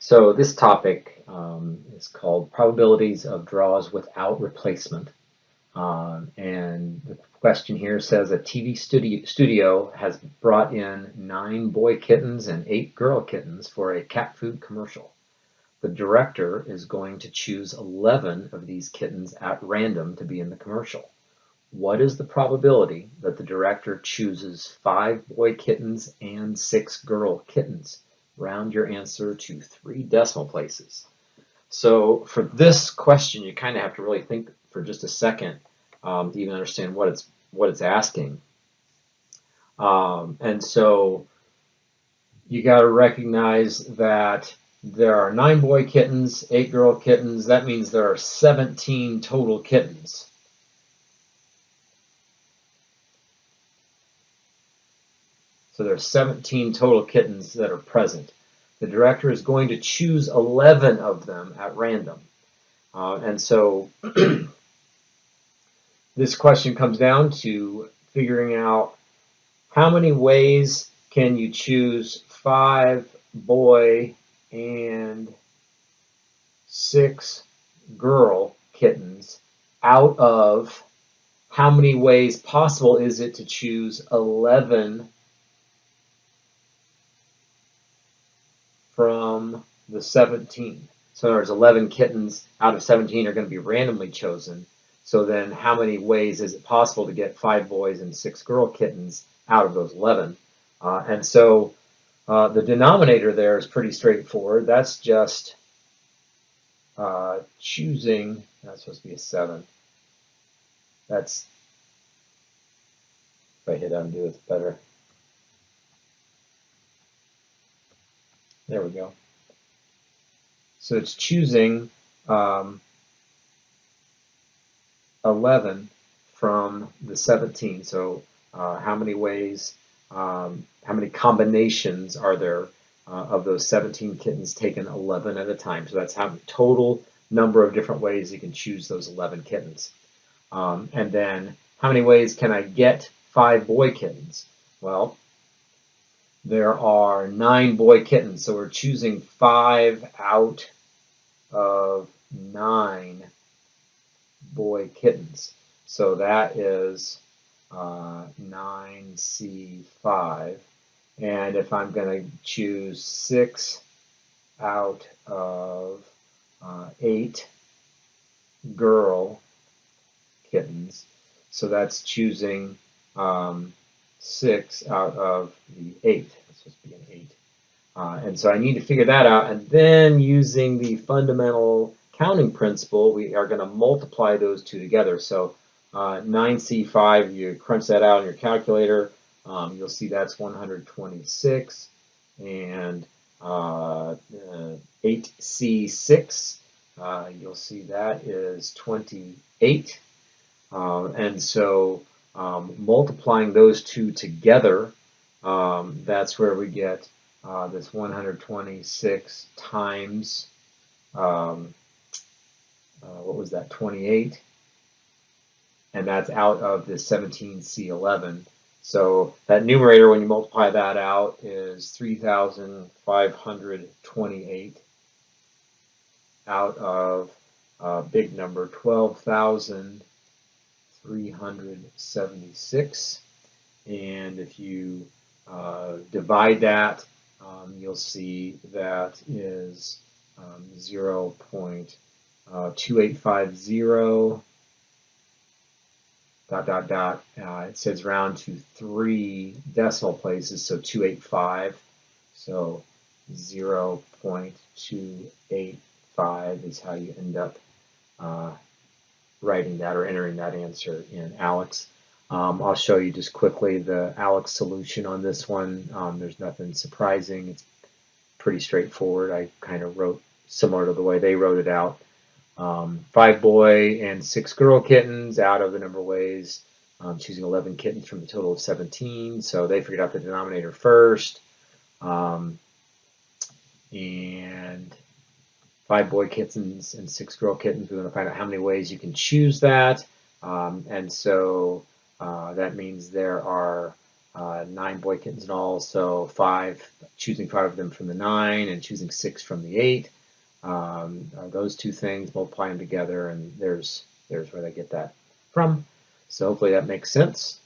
So this topic is called Probabilities of Draws Without Replacement. And the question here says a TV studio has brought in 9 boy kittens and 8 girl kittens for a cat food commercial. The director is going to choose 11 of these kittens at random to be in the commercial. What is the probability that the director chooses 5 boy kittens and 6 girl kittens? Round your answer to 3 decimal places. So for this question, you kind of have to really think for just a second to even understand what it's asking. And so you got to recognize that there are 9 boy kittens, 8 girl kittens. That means there are 17 total kittens. So there are 17 total kittens that are present. The director is going to choose 11 of them at random. And so this question comes down to figuring out how many ways can you choose 5 boy and 6 girl kittens out of how many ways possible is it to choose 11 from the 17. So there's 11 kittens out of 17 are going to be randomly chosen. So then how many ways is it possible to get 5 boys and 6 girl kittens out of those 11? And so the denominator there is pretty straightforward. That's just choosing, that's supposed to be a 7. That's, if I hit undo, it's better. There we go. So it's choosing 11 from the 17. So how many ways, how many combinations are there of those 17 kittens taken 11 at a time? So that's how total number of different ways you can choose those 11 kittens. And then how many ways can I get 5 boy kittens? Well, there are 9 boy kittens, so we're choosing 5 out of 9 boy kittens. So that is 9C5. And if I'm going to choose 6 out of 8 girl kittens, so that's choosing 6 out of the 8. That's supposed to be an 8. And so I need to figure that out. And then using the fundamental counting principle, we are going to multiply those two together. So 9C5, you crunch that out in your calculator, you'll see that's 126. And 8C6, you'll see that is 28. And so multiplying those two together, that's where we get this 126 times, what was that, 28? And that's out of the 17C11. So that numerator, when you multiply that out, is 3,528 out of big number 12,376. And if you divide that, you'll see that is 0.2850 ... It says round to 3 decimal places, so 285. So 0.285 is how you end up writing that or entering that answer in ALEKS. I'll show you just quickly the ALEKS solution on this one. There's nothing surprising. It's pretty straightforward. I kind of wrote similar to the way they wrote it out. 5 boy and 6 girl kittens out of the number of ways. Choosing 11 kittens from the total of 17. So they figured out the denominator first. And 5 boy kittens and 6 girl kittens. We're going to find out how many ways you can choose that. And so that means there are 9 boy kittens in all, so 5, choosing 5 of them from the 9 and choosing 6 from the 8. Those two things, multiply them together, and there's where they get that from. So hopefully that makes sense.